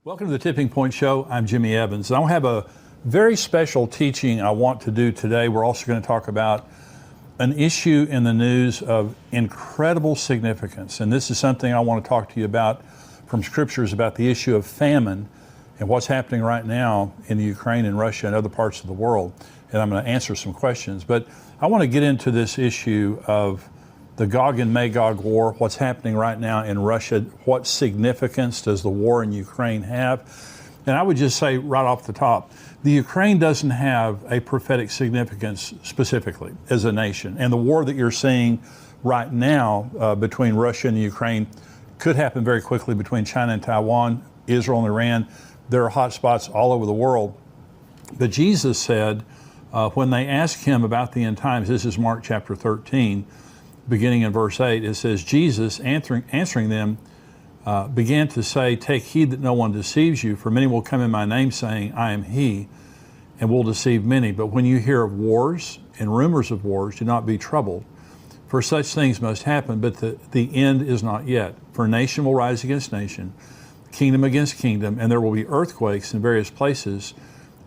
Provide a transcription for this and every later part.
Welcome to the Tipping Point Show. I'm Jimmy Evans. I have a very special teaching I want to do today. We're also going to talk about an issue in the news of incredible significance. And this is something I want to talk to you about from scriptures about the issue of famine and what's happening right now in Ukraine and Russia and other parts of the world. And I'm going to answer some questions. But I want to get into this issue of the GOG and Magog war, what's happening right now in Russia, what significance does the war in Ukraine have? And I would just say right off the top, the Ukraine doesn't have a prophetic significance specifically as a nation. And the war that you're seeing right now between Russia and Ukraine could happen very quickly between China and Taiwan, Israel and Iran. There are hot spots all over the world. But Jesus said, when they asked him about the end times, this is Mark chapter 13, beginning in verse 8, it says, Jesus answering them began to say, take heed that no one deceives you, for many will come in my name saying, I am he, and will deceive many. But when you hear of wars and rumors of wars, do not be troubled, for such things must happen, but the end is not yet. For nation will rise against nation, kingdom against kingdom, and there will be earthquakes in various places,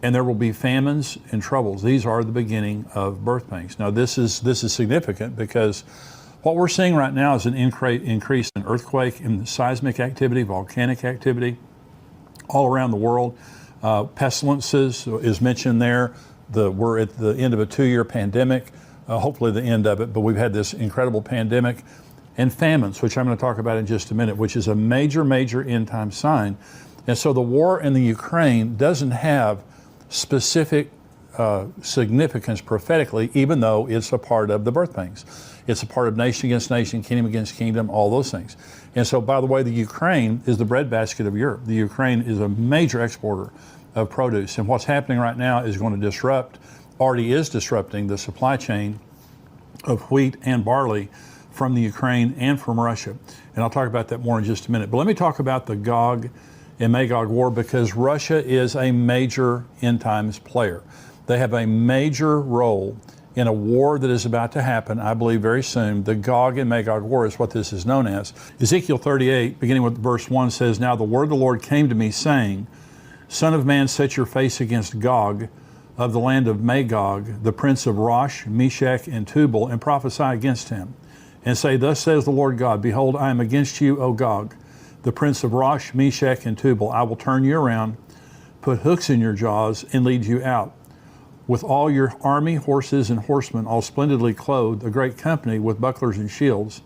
and there will be famines and troubles. These are the beginning of birth pangs. Now, this is significant because what we're seeing right now is an increase in earthquake and seismic activity, volcanic activity all around the world. Pestilences is mentioned there. We're at the end of a 2-year pandemic, hopefully the end of it, but we've had this incredible pandemic and famines, which I'm going to talk about in just a minute, which is a major, major end time sign. And so the war in the Ukraine doesn't have specific significance prophetically, even though it's a part of the birth pangs. It's a part of nation against nation, kingdom against kingdom, all those things. And so, by the way, the Ukraine is the breadbasket of Europe. The Ukraine is a major exporter of produce. And what's happening right now is going to already is disrupting the supply chain of wheat and barley from the Ukraine and from Russia. And I'll talk about that more in just a minute. But let me talk about the GOG and Magog war, because Russia is a major end times player. They have a major role in a war that is about to happen, I believe, very soon. The GOG and Magog war is what this is known as. Ezekiel 38, beginning with verse 1, says, Now the word of the Lord came to me, saying, Son of man, set your face against Gog of the land of Magog, the prince of Rosh, Meshech, and Tubal, and prophesy against him, and say, Thus says the Lord God, Behold, I am against you, O Gog, the prince of Rosh, Meshech, and Tubal. I will turn you around, put hooks in your jaws, and lead you out. With all your army, horses, and horsemen, all splendidly clothed, a great company with bucklers and shields,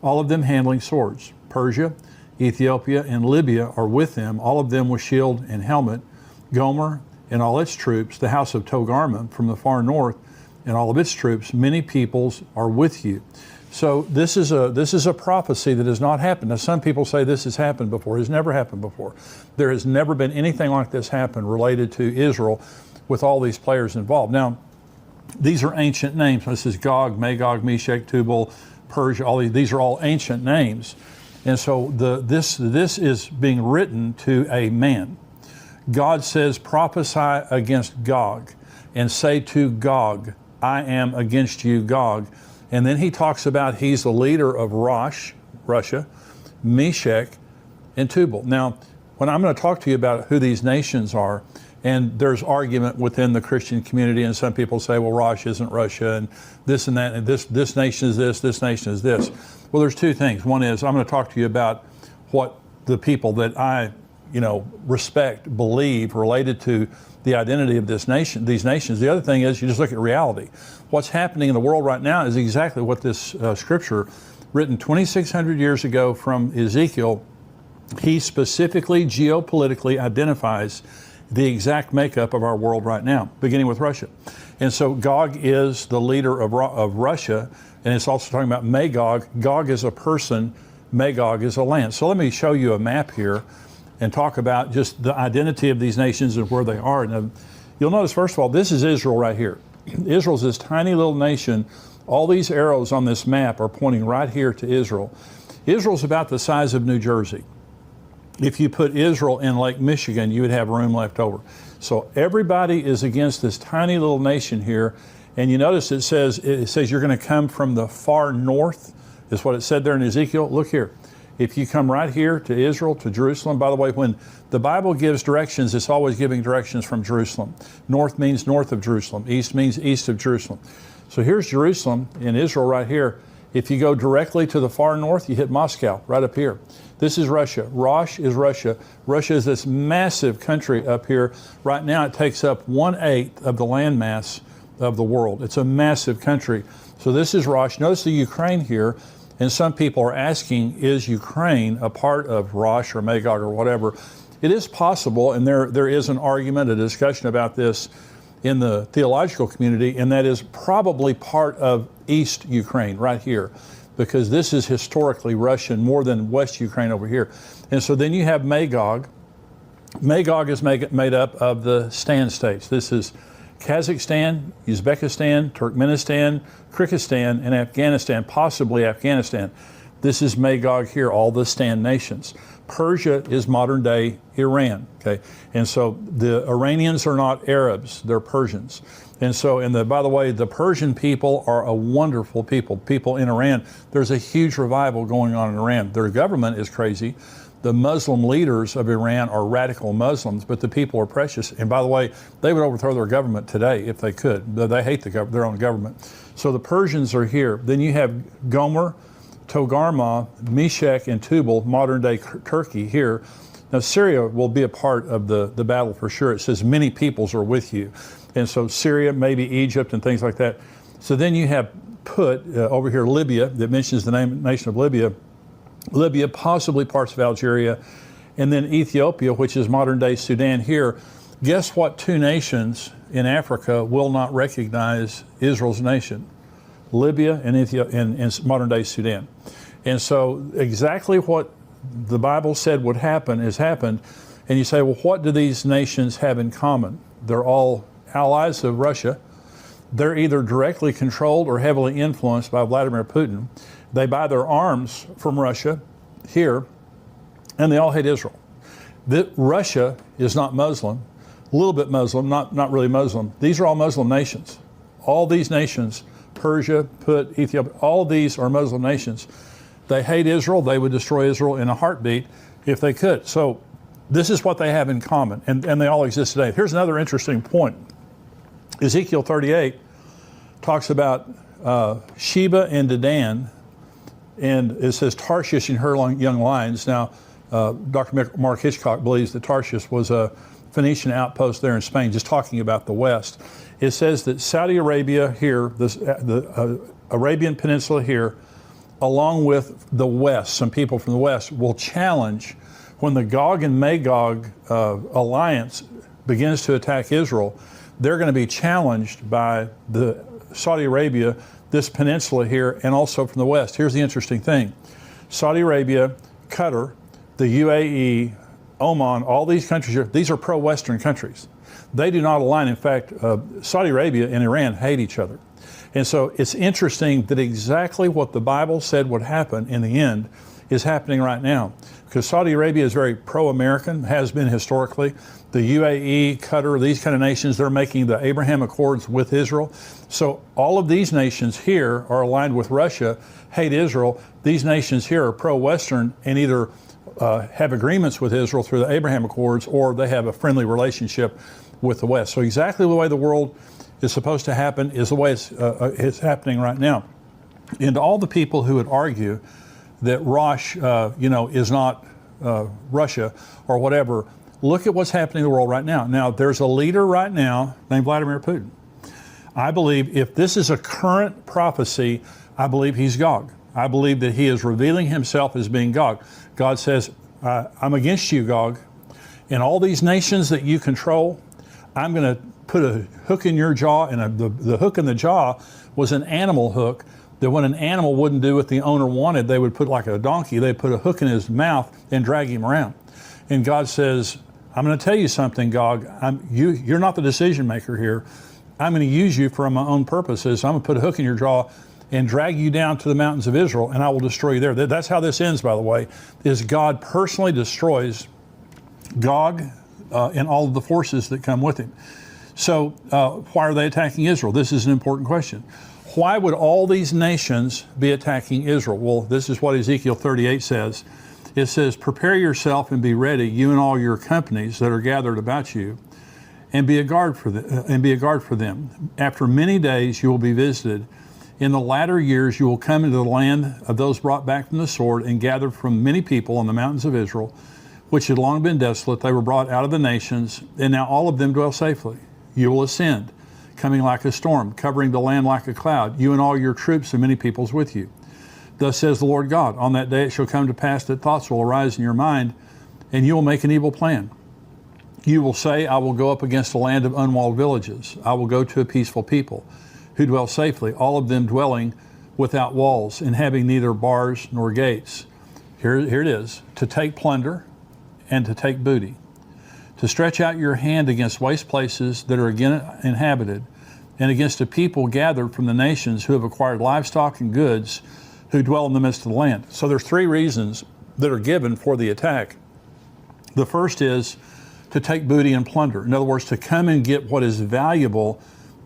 all of them handling swords. Persia, Ethiopia, and Libya are with them, all of them with shield and helmet. Gomer and all its troops, the house of Togarmah from the far north, and all of its troops, many peoples are with you. So this is a prophecy that has not happened. Now, some people say this has happened before. It has never happened before. There has never been anything like this happen related to Israel with all these players involved. Now, these are ancient names. This is Gog, Magog, Meshech, Tubal, Persia. These are all ancient names. And so this is being written to a man. God says, prophesy against Gog and say to Gog, I am against you, Gog. And then he talks about he's the leader of Rosh, Russia, Meshech, and Tubal. Now, when I'm going to talk to you about who these nations are, and there's argument within the Christian community, and some people say, well, Rosh isn't Russia, and that, and this nation is this nation is this. Well, there's two things. One is I'm going to talk to you about what the people that I, respect, believe related to the identity of these nations. The other thing is you just look at reality. What's happening in the world right now is exactly what this scripture written 2,600 years ago from Ezekiel, he specifically geopolitically identifies the exact makeup of our world right now, beginning with Russia. And so Gog is the leader of Russia, and it's also talking about Magog. Gog is a person, Magog is a land. So let me show you a map here and talk about just the identity of these nations and where they are. Now, you'll notice, first of all, this is Israel right here. Israel's this tiny little nation. All these arrows on this map are pointing right here to Israel. Israel's about the size of New Jersey. If you put Israel in Lake Michigan, you would have room left over. So everybody is against this tiny little nation here. And you notice it says you're going to come from the far north, is what it said there in Ezekiel. Look here. If you come right here to Israel, to Jerusalem, by the way, when the Bible gives directions, it's always giving directions from Jerusalem. North means north of Jerusalem. East means east of Jerusalem. So here's Jerusalem in Israel right here. If you go directly to the far north, you hit Moscow right up here. This is Russia. Rosh is Russia. Russia is this massive country up here. Right now it takes up 1/8 of the landmass of the world. It's a massive country. So this is Rosh. Notice the Ukraine here. And some people are asking, is Ukraine a part of Rosh or Magog or whatever? It is possible, and there is an argument, a discussion about this in the theological community, and that is probably part of East Ukraine right here, because this is historically Russian more than West Ukraine over here. And so then you have Magog. Magog is made up of the Stan states. This is Kazakhstan, Uzbekistan, Turkmenistan, Kyrgyzstan, and Afghanistan, possibly Afghanistan. This is Magog here, all the Stan nations. Persia is modern day Iran, okay? And so the Iranians are not Arabs, they're Persians. And so, by the way, the Persian people are a wonderful people. People in Iran, there's a huge revival going on in Iran. Their government is crazy. The Muslim leaders of Iran are radical Muslims, but the people are precious. And by the way, they would overthrow their government today if they could. They hate their own government. So the Persians are here. Then you have Gomer, Togarmah, Meshech, and Tubal, modern day Turkey here. Now Syria will be a part of the battle for sure. It says many peoples are with you. And so Syria, maybe Egypt and things like that. So then you have over here Libya, that mentions the nation of Libya. Libya, possibly parts of Algeria, and then Ethiopia, which is modern day Sudan here. Guess what two nations in Africa will not recognize Israel's nation? Libya and Ethiopia and modern day Sudan. And so exactly what the Bible said would happen has happened. And you say, well, what do these nations have in common? They're all allies of Russia. They're either directly controlled or heavily influenced by Vladimir Putin. They buy their arms from Russia here, and they all hate Israel. Russia is not Muslim, a little bit Muslim, not really Muslim. These are all Muslim nations. All these nations, Persia, Put, Ethiopia, all these are Muslim nations. They hate Israel. They would destroy Israel in a heartbeat if they could. So this is what they have in common, and they all exist today. Here's another interesting point. Ezekiel 38 talks about Sheba and Dedan, and it says Tarshish and her young lions. Now, Dr. Mark Hitchcock believes that Tarshish was a Phoenician outpost there in Spain, just talking about the West. It says that Saudi Arabia here, the Arabian Peninsula here, along with the West, some people from the West, will challenge when the Gog and Magog alliance begins to attack Israel. They're going to be challenged by the Saudi Arabia, this peninsula here, and also from the West. Here's the interesting thing. Saudi Arabia, Qatar, the UAE, Oman, all these countries here, these are pro-Western countries. They do not align. In fact, Saudi Arabia and Iran hate each other. And so it's interesting that exactly what the Bible said would happen in the end is happening right now. Because Saudi Arabia is very pro-American, has been historically. The UAE, Qatar, these kind of nations, they're making the Abraham Accords with Israel. So all of these nations here are aligned with Russia, hate Israel. These nations here are pro-Western and either have agreements with Israel through the Abraham Accords, or they have a friendly relationship with the West. So exactly the way the world is supposed to happen is the way it's happening right now. And to all the people who would argue that Rosh, is not Russia or whatever, look at what's happening in the world right now. Now, there's a leader right now named Vladimir Putin. I believe if this is a current prophecy, I believe he's Gog. I believe that he is revealing himself as being Gog. God says, I'm against you, Gog. And all these nations that you control, I'm going to put a hook in your jaw, and the hook in the jaw was an animal hook that when an animal wouldn't do what the owner wanted, they would put, like a donkey, they'd put a hook in his mouth and drag him around. And God says, I'm going to tell you something, Gog. You're not the decision maker here. I'm going to use you for my own purposes. I'm going to put a hook in your jaw and drag you down to the mountains of Israel, and I will destroy you there. That's how this ends, by the way, is God personally destroys Gog and all of the forces that come with him. So why are they attacking Israel? This is an important question. Why would all these nations be attacking Israel? Well, this is what Ezekiel 38 says. It says, prepare yourself and be ready, you and all your companies that are gathered about you, and be a guard for them. After many days you will be visited. In the latter years you will come into the land of those brought back from the sword and gathered from many people on the mountains of Israel, which had long been desolate. They were brought out of the nations, and now all of them dwell safely. You will ascend, coming like a storm, covering the land like a cloud, you and all your troops and many peoples with you. Thus says the Lord God, on that day it shall come to pass that thoughts will arise in your mind, and you will make an evil plan. You will say, I will go up against a land of unwalled villages. I will go to a peaceful people who dwell safely, all of them dwelling without walls and having neither bars nor gates. Here it is, to take plunder and to take booty, to stretch out your hand against waste places that are again inhabited, and against a people gathered from the nations who have acquired livestock and goods, who dwell in the midst of the land. So there's three reasons that are given for the attack. The first is to take booty and plunder. In other words, to come and get what is valuable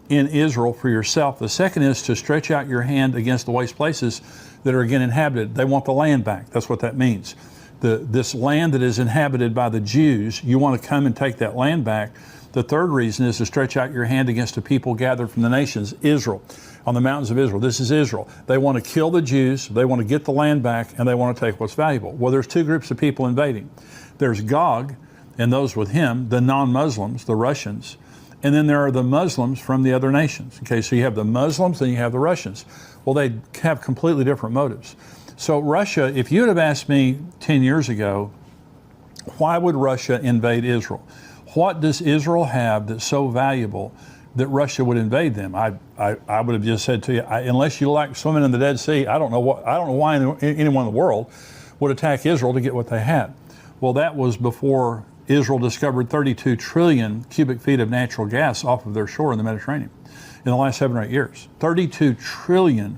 in Israel for yourself. The second is to stretch out your hand against the waste places that are again inhabited. They want the land back. That's what that means. This land that is inhabited by the Jews, you want to come and take that land back. The third reason is to stretch out your hand against a people gathered from the nations, Israel, on the mountains of Israel. This is Israel. They want to kill the Jews, they want to get the land back, and they want to take what's valuable. Well, there's two groups of people invading. There's Gog and those with him, the non-Muslims, the Russians, and then there are the Muslims from the other nations. Okay, so you have the Muslims, then you have the Russians. Well, they have completely different motives. So Russia, if you would have asked me 10 years ago, why would Russia invade Israel? What does Israel have that's so valuable that Russia would invade them? I would have just said to you, unless you like swimming in the Dead Sea, I don't know why anyone in the world would attack Israel to get what they had. Well, that was before Israel discovered 32 trillion cubic feet of natural gas off of their shore in the Mediterranean in the last 7 or 8 years. 32 trillion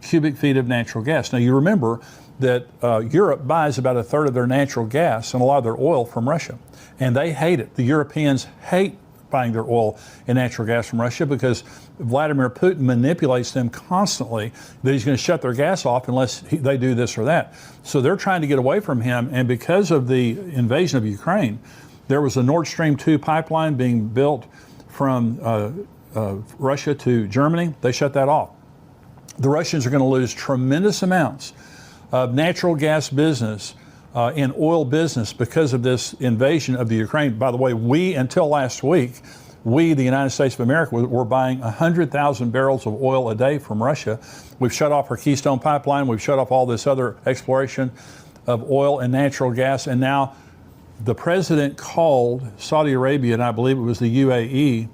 cubic feet of natural gas. Now you remember that Europe buys about a third of their natural gas and a lot of their oil from Russia. And they hate it. The Europeans hate buying their oil and natural gas from Russia because Vladimir Putin manipulates them constantly that he's going to shut their gas off unless they do this or that. So they're trying to get away from him. And because of the invasion of Ukraine, there was a Nord Stream 2 pipeline being built from Russia to Germany. They shut that off. The Russians are going to lose tremendous amounts of natural gas business in oil business because of this invasion of the Ukraine. By the way, until last week, the United States of America, were buying 100,000 barrels of oil a day from Russia. We've shut off our Keystone Pipeline. We've shut off all this other exploration of oil and natural gas. And now the president called Saudi Arabia, and I believe it was the UAE,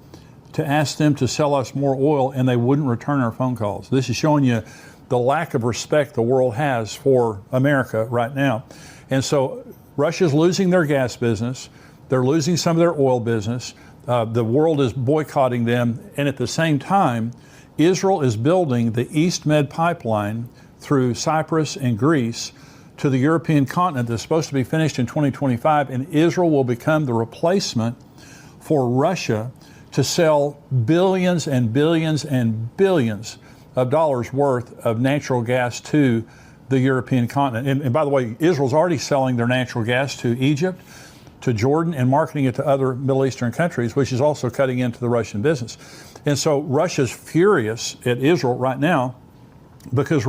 to ask them to sell us more oil, and they wouldn't return our phone calls. This is showing you the lack of respect the world has for America right now. And so Russia's losing their gas business. They're losing some of their oil business. The world is boycotting them. And at the same time, Israel is building the East Med pipeline through Cyprus and Greece to the European continent that's supposed to be finished in 2025. And Israel will become the replacement for Russia to sell billions and billions and billions of dollars worth of natural gas to the European continent. And by the way, Israel's already selling their natural gas to Egypt, to Jordan, and marketing it to other Middle Eastern countries, which is also cutting into the Russian business. And so Russia's furious at Israel right now because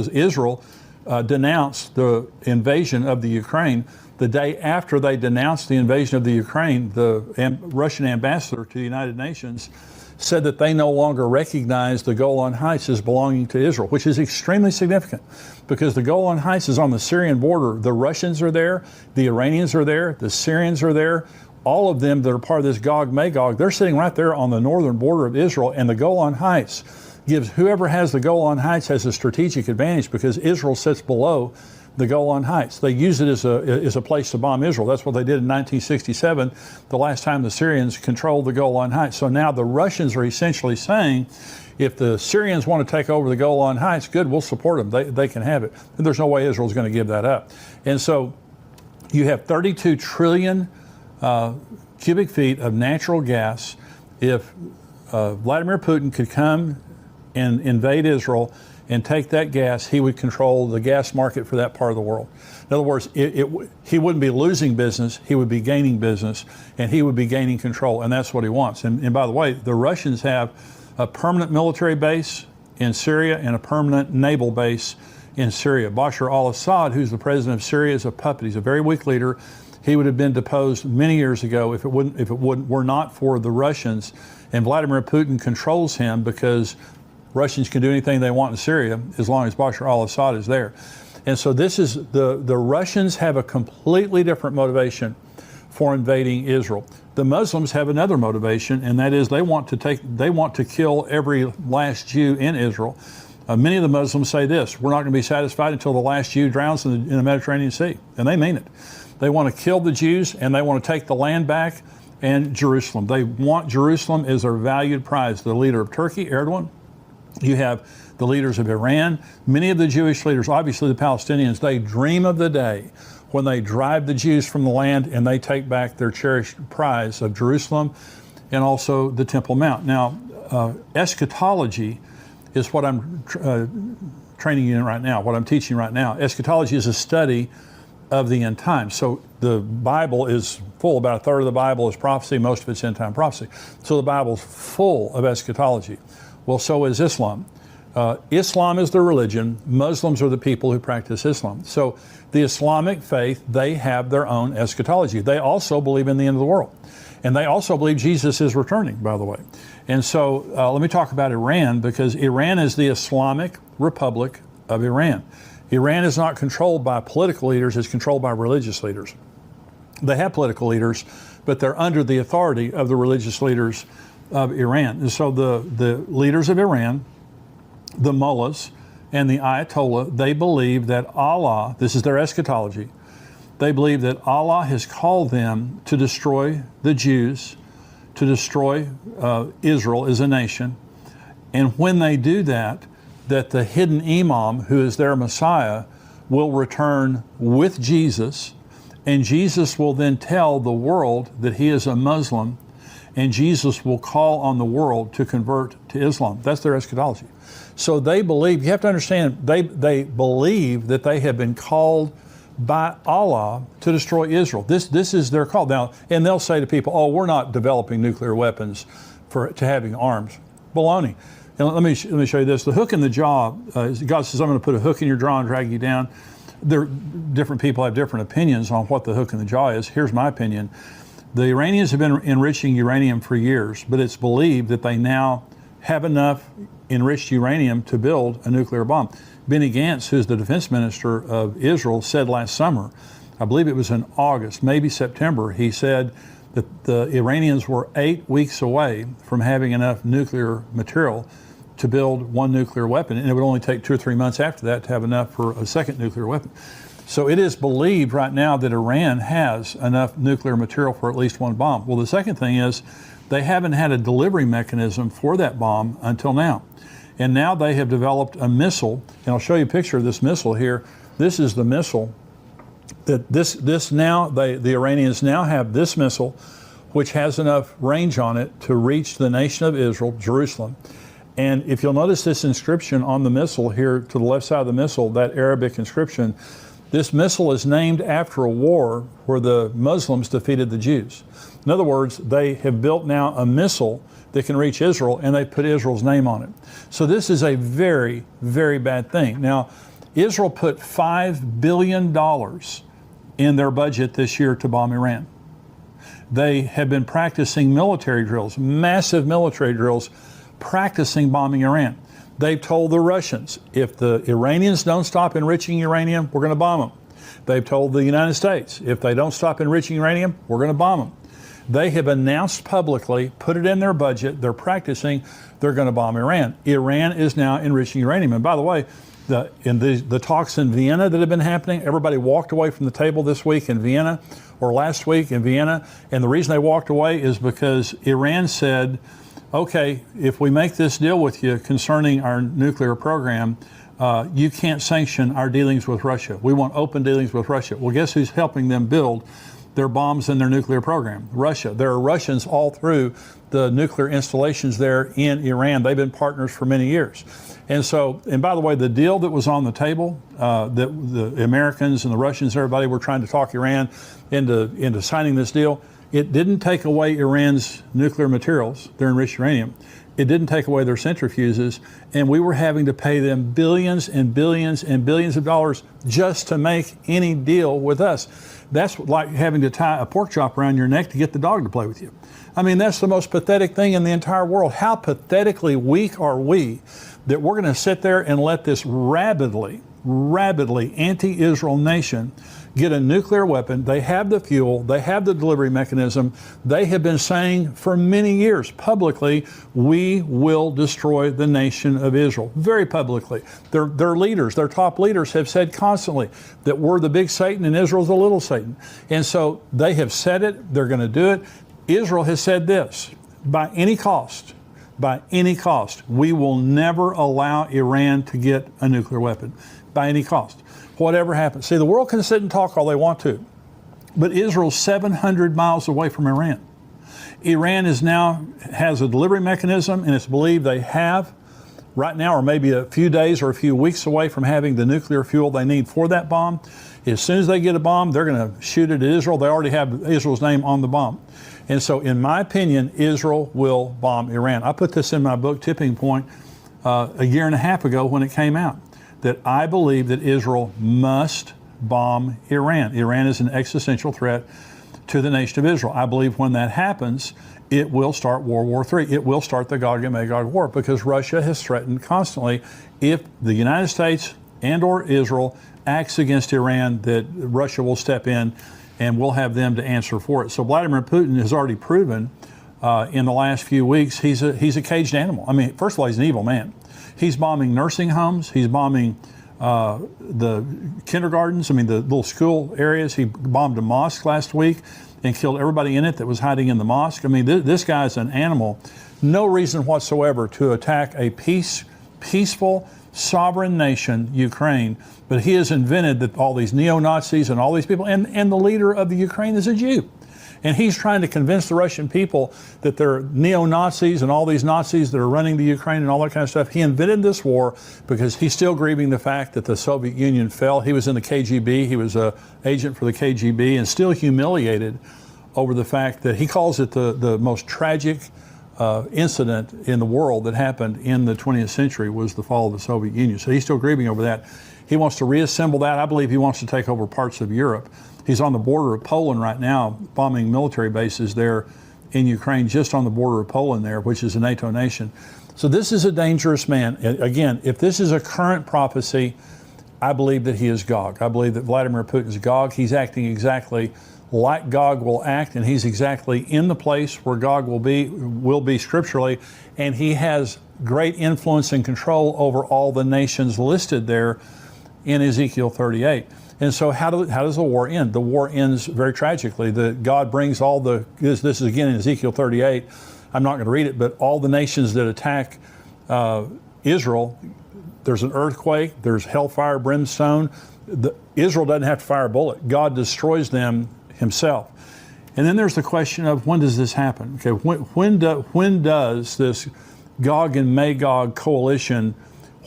Israel denounced the invasion of the Ukraine. The day after they denounced the invasion of the Ukraine, the Russian ambassador to the United Nations said that they no longer recognize the Golan Heights as belonging to Israel, which is extremely significant because the Golan Heights is on the Syrian border. The Russians are there, the Iranians are there, the Syrians are there. All of them that are part of this GOG-MAGOG, they're sitting right there on the northern border of Israel, and the Golan Heights gives whoever has the Golan Heights has a strategic advantage because Israel sits below the Golan Heights. They use it as a place to bomb Israel. That's what they did in 1967, the last time the Syrians controlled the Golan Heights. So now the Russians are essentially saying, if the Syrians want to take over the Golan Heights, good, we'll support them. They can have it. And there's no way Israel's going to give that up. And so you have 32 trillion cubic feet of natural gas. If Vladimir Putin could come and invade Israel and take that gas, he would control the gas market for that part of the world. In other words, he wouldn't be losing business, he would be gaining business, and he would be gaining control, and that's what he wants. And by the way, the Russians have a permanent military base in Syria and a permanent naval base in Syria. Bashar al-Assad, who's the president of Syria, is a puppet. He's a very weak leader. He would have been deposed many years ago if it were not for the Russians. And Vladimir Putin controls him because Russians can do anything they want in Syria as long as Bashar al-Assad is there. And so this is the Russians have a completely different motivation for invading Israel. The Muslims have another motivation, and that is they want to kill every last Jew in Israel. Many of the Muslims say this: we're not going to be satisfied until the last Jew drowns in the Mediterranean Sea, and they mean it. They want to kill the Jews, and they want to take the land back and Jerusalem. They want Jerusalem as their valued prize. The leader of Turkey, Erdogan. You have the leaders of Iran. Many of the Jewish leaders, obviously the Palestinians, they dream of the day when they drive the Jews from the land and they take back their cherished prize of Jerusalem and also the Temple Mount. Now, eschatology is what I'm training you in right now, what I'm teaching right now. Eschatology is a study of the end times. So the Bible is full. About a third of the Bible is prophecy. Most of it's end time prophecy. So the Bible's full of eschatology. Well, so is Islam. Islam is the religion. Muslims are the people who practice Islam. So the Islamic faith, they have their own eschatology. They also believe in the end of the world. And they also believe Jesus is returning, by the way. And so let me talk about Iran, because Iran is the Islamic Republic of Iran. Iran is not controlled by political leaders, it's controlled by religious leaders. They have political leaders, but they're under the authority of the religious leaders of Iran. And so the leaders of Iran, the mullahs and the ayatollah, they believe that Allah, this is their eschatology, they believe that Allah has called them to destroy the Jews, to destroy Israel as a nation. And when they do that, that the hidden imam, who is their Messiah, will return with Jesus, and Jesus will then tell the world that he is a Muslim, and Jesus will call on the world to convert to Islam. That's their eschatology. So they believe, you have to understand, they believe that they have been called by Allah to destroy Israel. This is their call. Now, and they'll say to people, oh, we're not developing nuclear weapons to having arms. Baloney. And let me show you this. The hook in the jaw, God says, I'm going to put a hook in your jaw and drag you down. Different people have different opinions on what the hook in the jaw is. Here's my opinion. The Iranians have been enriching uranium for years, but it's believed that they now have enough enriched uranium to build a nuclear bomb. Benny Gantz, who's the defense minister of Israel, said last summer, I believe it was in August, maybe September, he said that the Iranians were 8 weeks away from having enough nuclear material to build one nuclear weapon, and it would only take 2 or 3 months after that to have enough for a second nuclear weapon. So it is believed right now that Iran has enough nuclear material for at least one bomb. Well, the second thing is they haven't had a delivery mechanism for that bomb until now. And now they have developed a missile, and I'll show you a picture of this missile here. This is the missile that the Iranians now have this missile, which has enough range on it to reach the nation of Israel, Jerusalem. And if you'll notice this inscription on the missile here to the left side of the missile, that Arabic inscription, this missile is named after a war where the Muslims defeated the Jews. In other words, they have built now a missile that can reach Israel, and they put Israel's name on it. So this is a very, very bad thing. Now, Israel put $5 billion in their budget this year to bomb Iran. They have been practicing military drills, massive military drills, practicing bombing Iran. They've told the Russians, if the Iranians don't stop enriching uranium, we're going to bomb them. They've told the United States, if they don't stop enriching uranium, we're going to bomb them. They have announced publicly, put it in their budget, they're practicing, they're going to bomb Iran. Iran is now enriching uranium. And by the way, in the talks in Vienna that have been happening, everybody walked away from the table this week in Vienna, or last week in Vienna, and the reason they walked away is because Iran said, okay, if we make this deal with you concerning our nuclear program, you can't sanction our dealings with Russia. We want open dealings with Russia. Well, guess who's helping them build their bombs and their nuclear program. Russia, there are Russians all through the nuclear installations there in Iran. They've been partners for many years. And so, and by the way, the deal that was on the table, that the Americans and the Russians, everybody were trying to talk Iran into signing this deal, it didn't take away Iran's nuclear materials, their enriched uranium. It didn't take away their centrifuges, and we were having to pay them billions and billions and billions of dollars just to make any deal with us. That's like having to tie a pork chop around your neck to get the dog to play with you. I mean, that's the most pathetic thing in the entire world. How pathetically weak are we that we're going to sit there and let this rabidly anti-Israel nation get a nuclear weapon? They have the fuel, they have the delivery mechanism. They have been saying for many years publicly, we will destroy the nation of Israel, very publicly. Their leaders, their top leaders have said constantly that we're the big Satan and Israel's the little Satan. And so they have said it, they're going to do it. Israel has said this, by any cost, we will never allow Iran to get a nuclear weapon, by any cost. Whatever happens. See, the world can sit and talk all they want to, but Israel's 700 miles away from Iran. Iran has a delivery mechanism, and it's believed they have right now, or maybe a few days or a few weeks away from having the nuclear fuel they need for that bomb. As soon as they get a bomb, they're going to shoot it at Israel. They already have Israel's name on the bomb. And so, in my opinion, Israel will bomb Iran. I put this in my book, Tipping Point, a year and a half ago when it came out, that I believe that Israel must bomb Iran. Iran is an existential threat to the nation of Israel. I believe when that happens, it will start World War III. It will start the GOG-MAGOG war, because Russia has threatened constantly, if the United States and or Israel acts against Iran, that Russia will step in and we'll have them to answer for it. So Vladimir Putin has already proven in the last few weeks he's a caged animal. I mean, first of all, he's an evil man. He's bombing nursing homes. He's bombing the kindergartens. I mean, the little school areas. He bombed a mosque last week and killed everybody in it that was hiding in the mosque. I mean, this guy's an animal. No reason whatsoever to attack a peaceful, sovereign nation, Ukraine. But he has invented that all these neo-Nazis and all these people, and the leader of the Ukraine is a Jew. And he's trying to convince the Russian people that they're neo-Nazis and all these Nazis that are running the Ukraine and all that kind of stuff. He invented this war because he's still grieving the fact that the Soviet Union fell. He was in the KGB. He was an agent for the KGB, and still humiliated over the fact that he calls it the most tragic incident in the world that happened in the 20th century was the fall of the Soviet Union. So he's still grieving over that. He wants to reassemble that. I believe he wants to take over parts of Europe. He's on the border of Poland right now, bombing military bases there in Ukraine, just on the border of Poland there, which is a NATO nation. So this is a dangerous man. Again, if this is a current prophecy, I believe that he is Gog. I believe that Vladimir Putin is Gog. He's acting exactly like Gog will act, and he's exactly in the place where Gog will be scripturally, and he has great influence and control over all the nations listed there in Ezekiel 38. And so how does the war end? The war ends very tragically. God brings all this is again in Ezekiel 38. I'm not going to read it, but all the nations that attack Israel, there's an earthquake, there's hellfire, brimstone. Israel doesn't have to fire a bullet. God destroys them himself. And then there's the question of, when does this happen? Okay, when does this Gog and Magog coalition,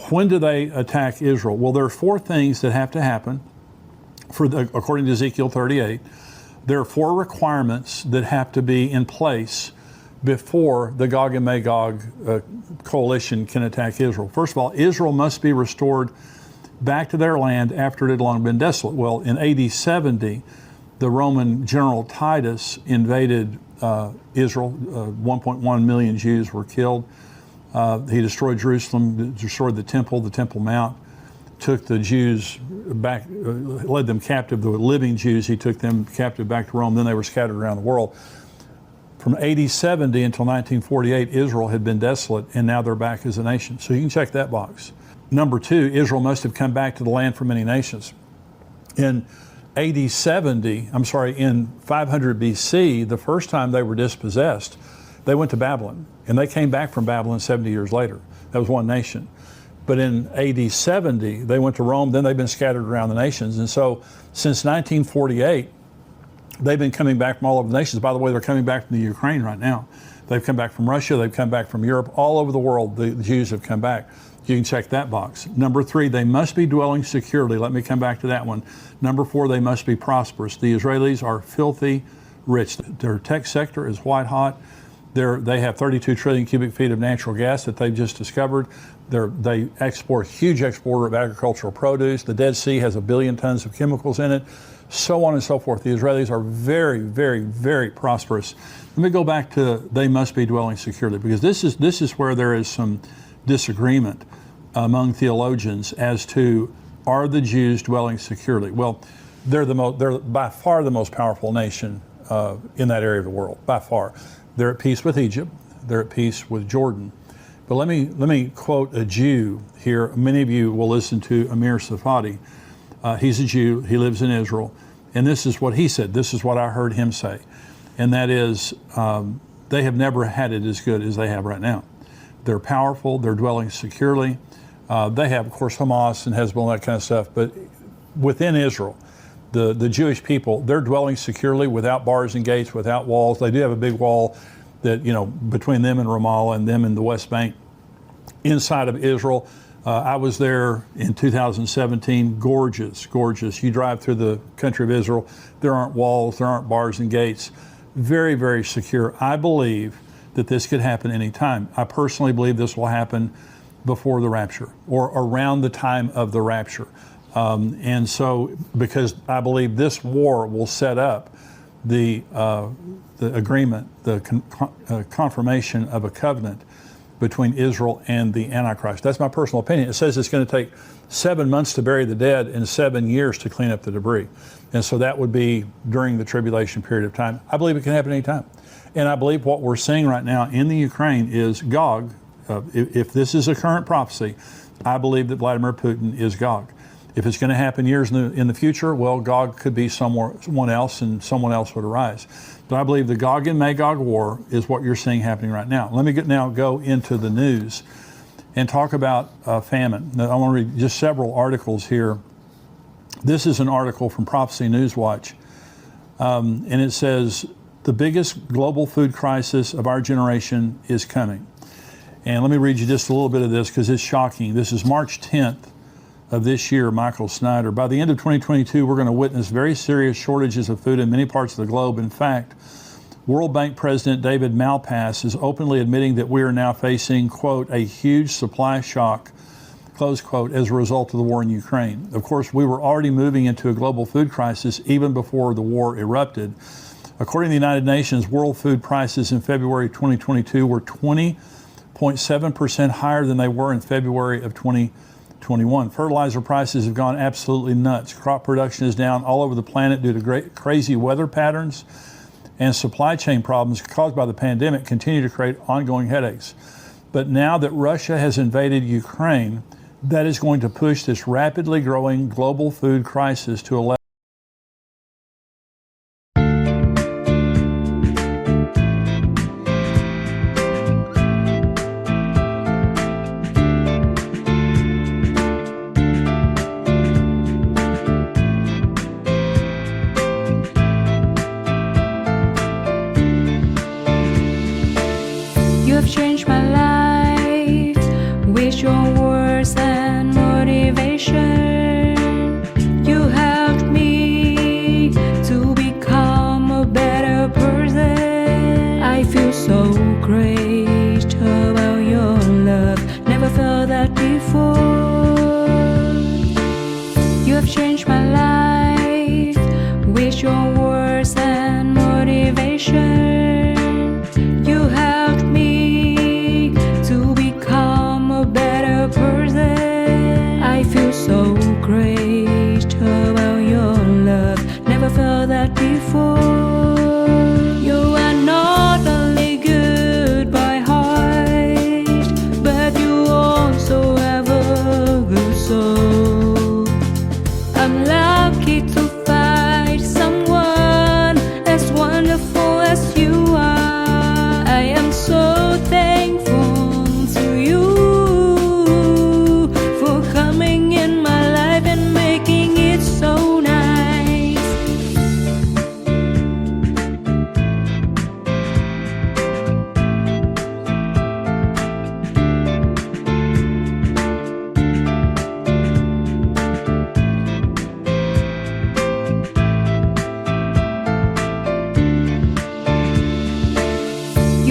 when do they attack Israel? Well, there are four things that have to happen. According to Ezekiel 38, there are four requirements that have to be in place before the Gog and Magog coalition can attack Israel. First of all, Israel must be restored back to their land after it had long been desolate. Well, in AD 70, the Roman general Titus invaded Israel. 1.1 million Jews were killed. He destroyed Jerusalem, destroyed the Temple Mount, took the Jews back, led them captive, the living Jews. He took them captive back to Rome. Then they were scattered around the world. From AD 70 until 1948, Israel had been desolate, and now they're back as a nation. So you can check that box. Number two, Israel must have come back to the land for many nations. In AD 70, in 500 BC, the first time they were dispossessed, they went to Babylon, and they came back from Babylon 70 years later. That was one nation. But in AD 70, they went to Rome, then they've been scattered around the nations. And so since 1948, They've been coming back from all over the nations. By the way, they're coming back from the Ukraine right now. They've come back from Russia. They've come back from Europe. All over the world, the Jews have come back. You can check that box. Number 3, they must be dwelling securely. Let me come back to that one. Number 4, they must be prosperous. The Israelis are filthy rich. Their tech sector is white hot. They have 32 trillion cubic feet of natural gas that they've just discovered. They export, huge exporter of agricultural produce. The Dead Sea has 1 billion tons of chemicals in it, so on and so forth. The Israelis are very, very, very prosperous. Let me go back to they must be dwelling securely, because this is where there is some disagreement among theologians as to, are the Jews dwelling securely? Well, they're by far the most powerful nation in that area of the world, by far. They're at peace with Egypt. They're at peace with Jordan. But let me quote a Jew here. Many of you will listen to Amir Safadi. He's a Jew. He lives in Israel. And this is what he said. This is what I heard him say. And that is, they have never had it as good as they have right now. They're powerful. They're dwelling securely. They have, of course, Hamas and Hezbollah and that kind of stuff. But within Israel, the Jewish people, they're dwelling securely without bars and gates, without walls. They do have a big wall that, between them and Ramallah and them and the West Bank. Inside of Israel, I was there in 2017, gorgeous, gorgeous. You drive through the country of Israel, there aren't walls, there aren't bars and gates. Very, very secure. I believe that this could happen anytime. I personally believe this will happen before the rapture or around the time of the rapture. And so, because I believe this war will set up the agreement, the confirmation of a covenant between Israel and the Antichrist. That's my personal opinion. It says it's going to take 7 months to bury the dead and 7 years to clean up the debris. And so that would be during the tribulation period of time. I believe it can happen anytime. And I believe what we're seeing right now in the Ukraine is Gog. If this is a current prophecy, I believe that Vladimir Putin is Gog. If it's going to happen years in the future, well, Gog could be someone else, and someone else would arise. But I believe the Gog and Magog war is what you're seeing happening right now. Let me go into the news and talk about famine. Now, I want to read just several articles here. This is an article from Prophecy Newswatch, and it says, the biggest global food crisis of our generation is coming. And let me read you just a little bit of this because it's shocking. This is March 10th. Of this year, Michael Snyder. By the end of 2022, we're going to witness very serious shortages of food in many parts of the globe. In fact, World Bank President David Malpass is openly admitting that we are now facing, quote, a huge supply shock, close quote, as a result of the war in Ukraine. Of course, we were already moving into a global food crisis even before the war erupted. According to the United Nations, world food prices in February 2022 were 20.7% higher than they were in February of 2021. Fertilizer prices have gone absolutely nuts. Crop production is down all over the planet due to crazy weather patterns, and supply chain problems caused by the pandemic continue to create ongoing headaches. But now that Russia has invaded Ukraine, that is going to push this rapidly growing global food crisis to a level. You have changed my life with your words and motivation. You helped me to become a better person. I feel so great about your love. Never felt that before. You have changed my life with your words and motivation. You helped me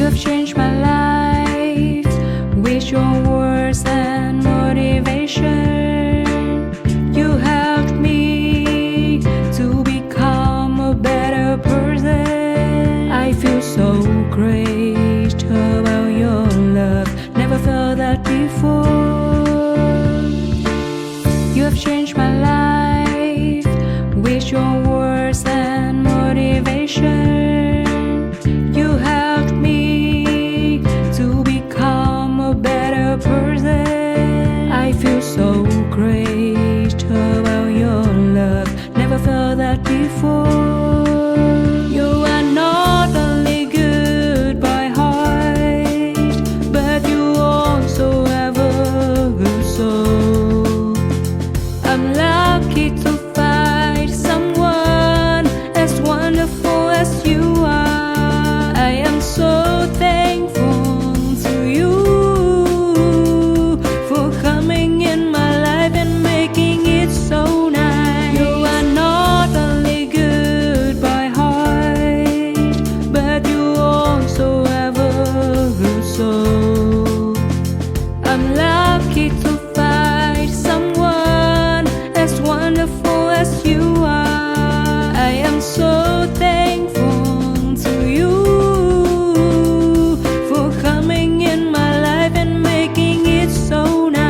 You have changed my life with your words and motivation. You helped me to become a better person. I feel so great about your love. Never felt that before. You have changed my life with your words and motivation. You helped me to become a better person. I feel so great about your love. Never felt that before. You are not only good by heart, but you also have a good soul. I'm lucky to find someone as wonderful as you are. I am so thankful to you for coming in my life and making it so nice. You are not only good by heart, but you also have a good soul. I'm lucky to find someone as wonderful as you are. I am so thankful to you for coming in my life and making it so nice.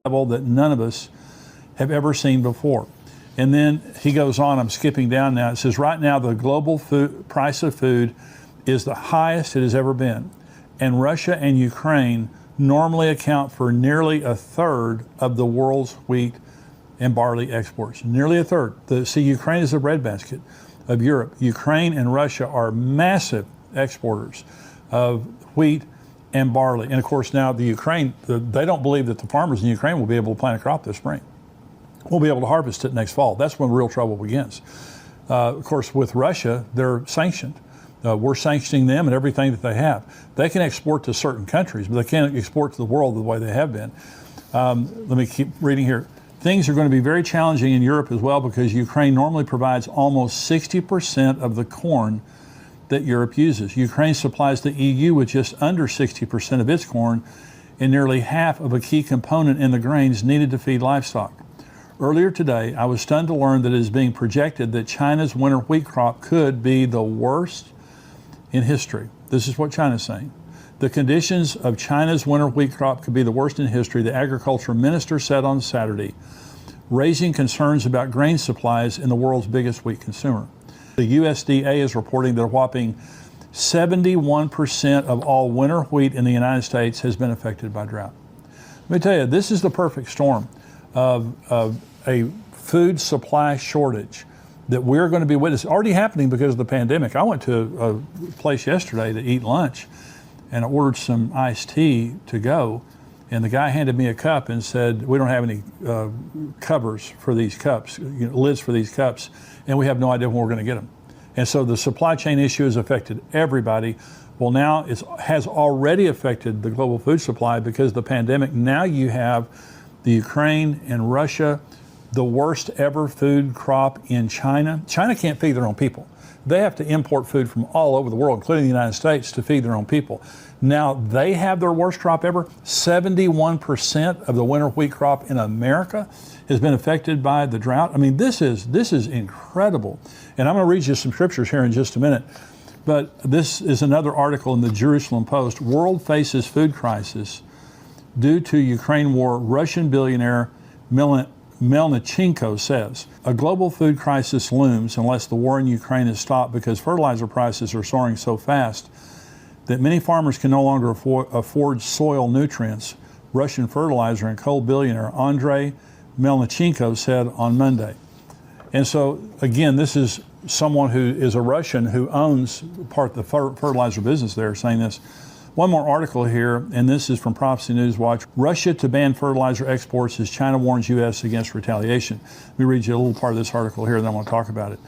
Level that none of us have ever seen before. And then he goes on, I'm skipping down now. It says, right now the global price of food is the highest it has ever been. And Russia and Ukraine normally account for nearly a third of the world's wheat and barley exports. Nearly a third. See, Ukraine is the breadbasket of Europe. Ukraine and Russia are massive exporters of wheat and barley. And of course now the Ukraine, they don't believe that the farmers in Ukraine will be able to plant a crop this spring. We'll be able to harvest it next fall. That's when real trouble begins. Of course, with Russia, they're sanctioned. We're sanctioning them and everything that they have. They can export to certain countries, but they can't export to the world the way they have been. Let me keep reading here. Things are going to be very challenging in Europe as well because Ukraine normally provides almost 60% of the corn that Europe uses. Ukraine supplies the EU with just under 60% of its corn and nearly half of a key component in the grains needed to feed livestock. Earlier today, I was stunned to learn that it is being projected that China's winter wheat crop could be the worst in history. This is what China's saying. The conditions of China's winter wheat crop could be the worst in history, the agriculture minister said on Saturday, raising concerns about grain supplies in the world's biggest wheat consumer. The USDA is reporting that a whopping 71% of all winter wheat in the United States has been affected by drought. Let me tell you, this is the perfect storm of a food supply shortage that we're going to be witnessing. Already happening because of the pandemic. I went to a place yesterday to eat lunch and I ordered some iced tea to go. And the guy handed me a cup and said, we don't have any covers for these cups, lids for these cups, and we have no idea when we're going to get them. And so the supply chain issue has affected everybody. Well, now it has already affected the global food supply because of the pandemic. Now you have the Ukraine and Russia, the worst ever food crop in China. China can't feed their own people. They have to import food from all over the world, including the United States, to feed their own people. Now they have their worst crop ever. 71% of the winter wheat crop in America has been affected by the drought. I mean, this is incredible. And I'm going to read you some scriptures here in just a minute. But this is another article in the Jerusalem Post. World faces food crisis due to Ukraine war, Russian billionaire Melnichenko says. A global food crisis looms unless the war in Ukraine is stopped because fertilizer prices are soaring so fast that many farmers can no longer afford soil nutrients, Russian fertilizer and coal billionaire Andrei Melnichenko said on Monday. And so, again, this is someone who is a Russian who owns part of the fertilizer business there saying this. One more article here, and this is from Prophecy News Watch. Russia to ban fertilizer exports as China warns U.S. against retaliation. Let me read you a little part of this article here, and then I want to talk about it.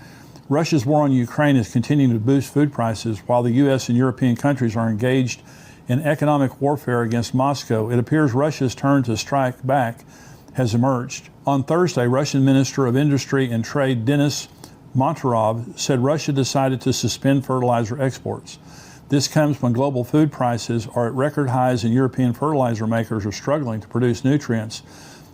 Russia's war on Ukraine is continuing to boost food prices while the U.S. and European countries are engaged in economic warfare against Moscow. It appears Russia's turn to strike back has emerged. On Thursday, Russian Minister of Industry and Trade Denis Montarov said Russia decided to suspend fertilizer exports. This comes when global food prices are at record highs and European fertilizer makers are struggling to produce nutrients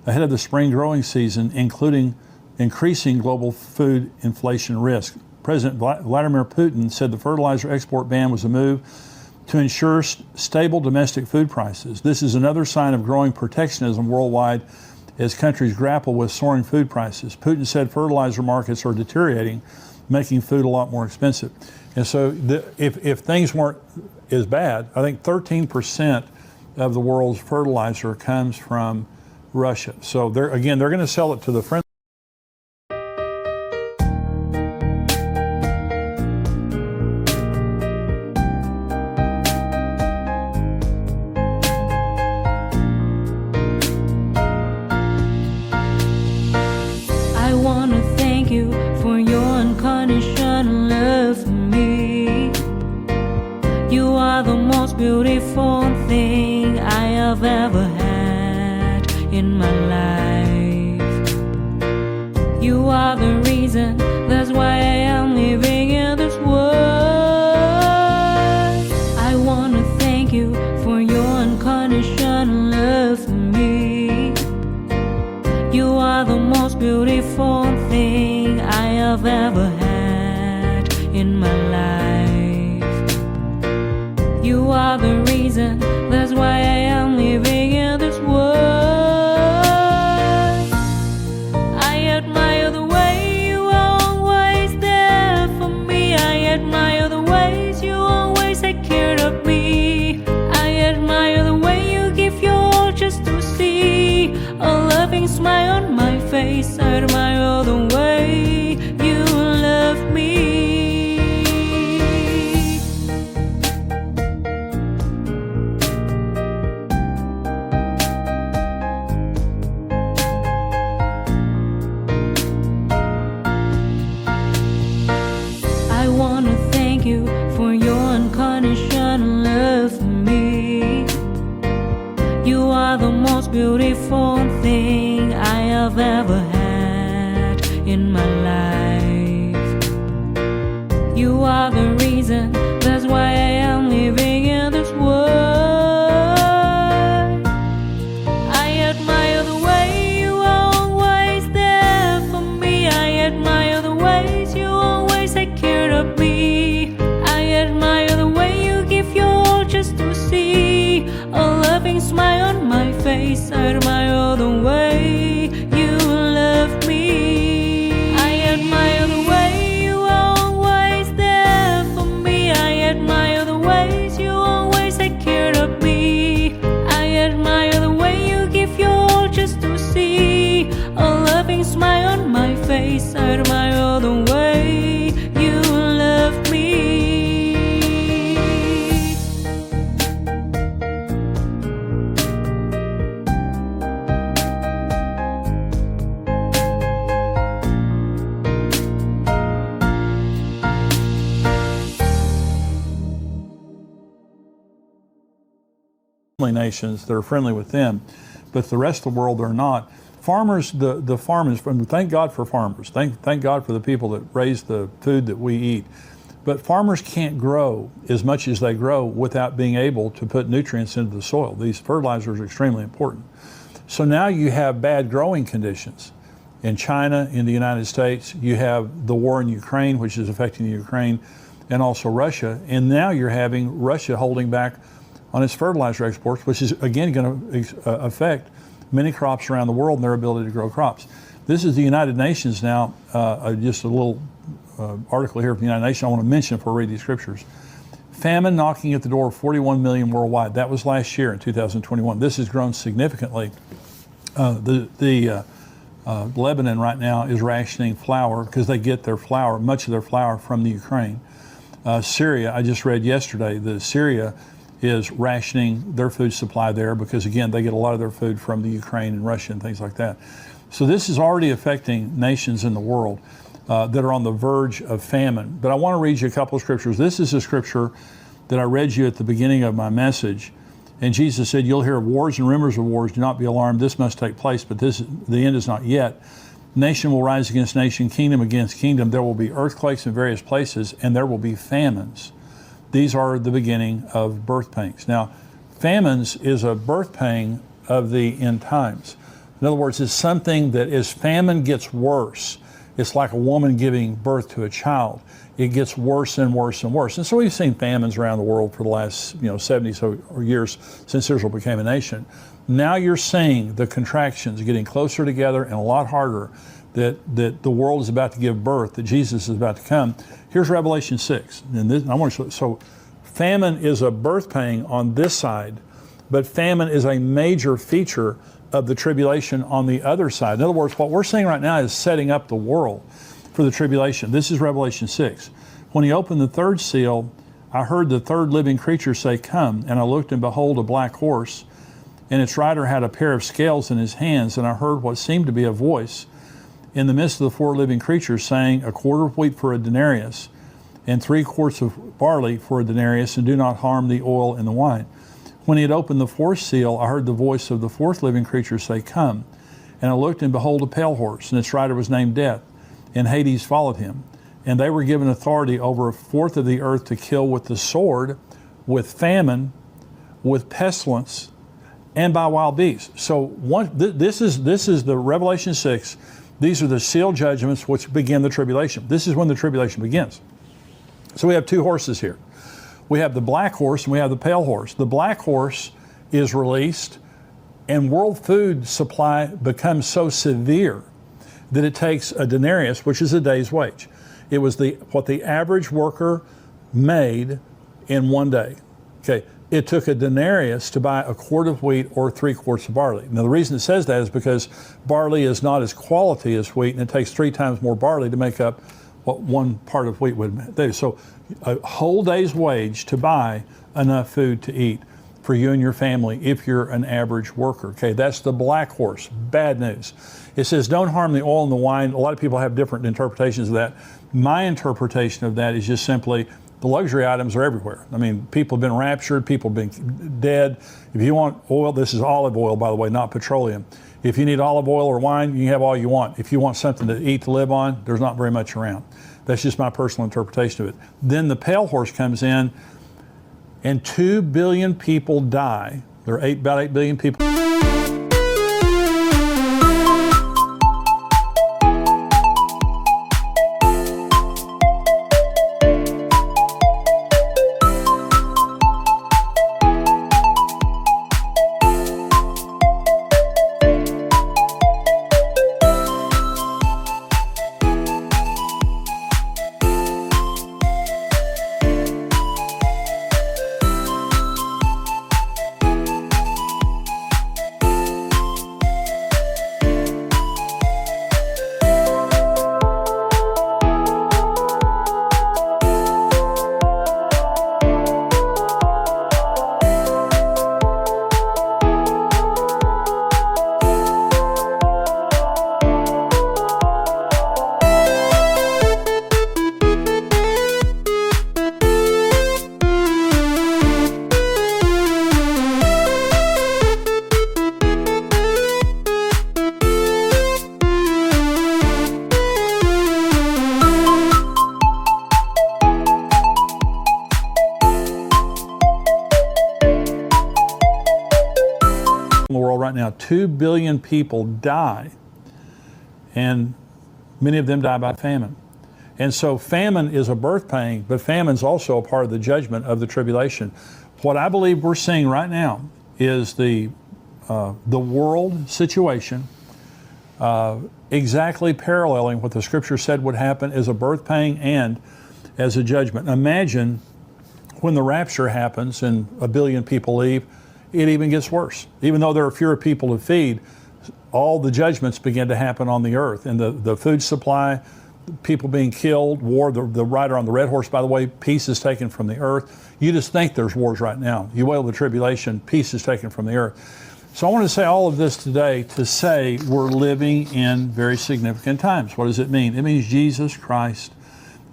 ahead of the spring growing season, including increasing global food inflation risk. President Vladimir Putin said the fertilizer export ban was a move to ensure stable domestic food prices. This is another sign of growing protectionism worldwide as countries grapple with soaring food prices. Putin said fertilizer markets are deteriorating, making food a lot more expensive. And so if things weren't as bad, I think 13% of the world's fertilizer comes from Russia. So they're going to sell it to the friendly. I wanna thank you for your unconditional love for me. You are the most beautiful thing I have ever had in my life. You are the reason, that's why I am living in this world. I wanna thank you for your unconditional love for me. You are the most beautiful thing I have ever had in my life. You are the reason, that's why I am living in this world. I admire the way you are always there for me. I admire the ways you always take care of me. I admire the way you give your all just to see a loving smile on my face. I admire the way you love me. I wanna thank you for your unconditional love for me. You are the most beautiful thing I have ever had in my life. You are the reason, that's why I am living in this world. I admire the way you are always there for me. I admire the ways you always take care of me. I admire the way you give your all just to see a loving smile on my face. I admire the way you love me. I admire the way you are always there for me. I admire the ways you always take care of me. I admire the way you give your all just to see a loving smile on my face. I admire the way you love me. Nations that are friendly with them, but the rest of the world are not. Farmers, the farmers, thank God for farmers. Thank God for the people that raise the food that we eat. But farmers can't grow as much as they grow without being able to put nutrients into the soil. These fertilizers are extremely important. So now you have bad growing conditions. In China, in the United States, you have the war in Ukraine, which is affecting the Ukraine, and also Russia. And now you're having Russia holding back on its fertilizer exports, which is again going to affect many crops around the world and their ability to grow crops. This is the United Nations now, just a little article here from the United Nations I want to mention before I read these scriptures. Famine knocking at the door of 41 million worldwide. That was last year in 2021. This has grown significantly. Lebanon right now is rationing flour because they get their flour, much of their flour from the Ukraine. Syria, I just read yesterday that Syria is rationing their food supply there because, again, they get a lot of their food from the Ukraine and Russia and things like that. So this is already affecting nations in the world that are on the verge of famine. But I want to read you a couple of scriptures. This is a scripture that I read you at the beginning of my message. And Jesus said, you'll hear of wars and rumors of wars. Do not be alarmed. This must take place, but the end is not yet. Nation will rise against nation, kingdom against kingdom. There will be earthquakes in various places, and there will be famines. These are the beginning of birth pangs. Now, famines is a birth pang of the end times. In other words, it's something that as famine gets worse, it's like a woman giving birth to a child. It gets worse and worse and worse. And so we've seen famines around the world for the last 70 or years since Israel became a nation. Now you're seeing the contractions getting closer together and a lot harder, that the world is about to give birth, that Jesus is about to come. Here's Revelation 6. And I want to show, so famine is a birth pang on this side, but famine is a major feature of the tribulation on the other side. In other words, what we're seeing right now is setting up the world for the tribulation. This is Revelation 6. When he opened the third seal, I heard the third living creature say, come. And I looked, and behold, a black horse, and its rider had a pair of scales in his hands. And I heard what seemed to be a voice in the midst of the four living creatures saying, a quarter of wheat for a denarius, and 3 quarts of barley for a denarius, and do not harm the oil and the wine. When he had opened the fourth seal, I heard the voice of the fourth living creature say, come. And I looked, and behold, a pale horse, and its rider was named Death, and Hades followed him. And they were given authority over a fourth of the earth to kill with the sword, with famine, with pestilence, and by wild beasts. So this is the Revelation 6. These are the sealed judgments which begin the tribulation. This is when the tribulation begins. So we have 2 horses here. We have the black horse and we have the pale horse. The black horse is released, and world food supply becomes so severe that it takes a denarius, which is a day's wage. It was what the average worker made in one day. Okay, it took a denarius to buy a quart of wheat or 3 quarts of barley. Now the reason it says that is because barley is not as quality as wheat, and it takes 3 times more barley to make up what 1 part of wheat would do. So a whole day's wage to buy enough food to eat for you and your family if you're an average worker. Okay, that's the black horse. Bad news. It says don't harm the oil and the wine. A lot of people have different interpretations of that. My interpretation of that is just simply the luxury items are everywhere. I mean, people have been raptured, people have been dead. If you want oil, this is olive oil, by the way, not petroleum. If you need olive oil or wine, you can have all you want. If you want something to eat, to live on, there's not very much around. That's just my personal interpretation of it. Then the pale horse comes in, and 2 billion people die. There are about 8 billion people. In the world right now, 2 billion people die, and many of them die by famine. And so famine is a birth pain, but famine is also a part of the judgment of the tribulation. What I believe we're seeing right now is the world situation exactly paralleling what the scripture said would happen as a birth pain and as a judgment. Imagine when the rapture happens and 1 billion people leave, it even gets worse. Even though there are fewer people to feed, all the judgments begin to happen on the earth, and the food supply, people being killed, war, the rider on the red horse, by the way, peace is taken from the earth. You just think there's wars right now. You wail the tribulation, peace is taken from the earth. So I want to say all of this today to say we're living in very significant times. What does it mean? It means Jesus Christ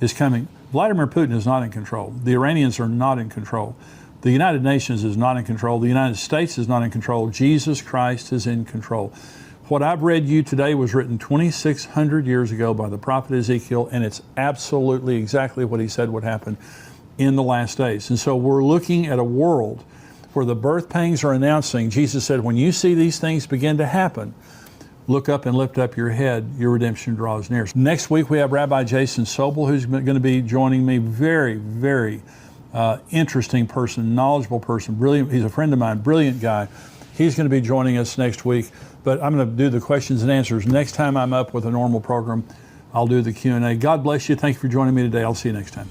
is coming. Vladimir Putin is not in control. The Iranians are not in control. The United Nations is not in control. The United States is not in control. Jesus Christ is in control. What I've read you today was written 2,600 years ago by the prophet Ezekiel, and it's absolutely exactly what he said would happen in the last days. And so we're looking at a world where the birth pangs are announcing. Jesus said, when you see these things begin to happen, look up and lift up your head, your redemption draws near. Next week we have Rabbi Jason Sobel, who's going to be joining me. Very, very interesting person, knowledgeable person, brilliant. He's a friend of mine, brilliant guy. He's going to be joining us next week. But I'm going to do the questions and answers. Next time I'm up with a normal program, I'll do the Q&A. God bless you. Thank you for joining me today. I'll see you next time.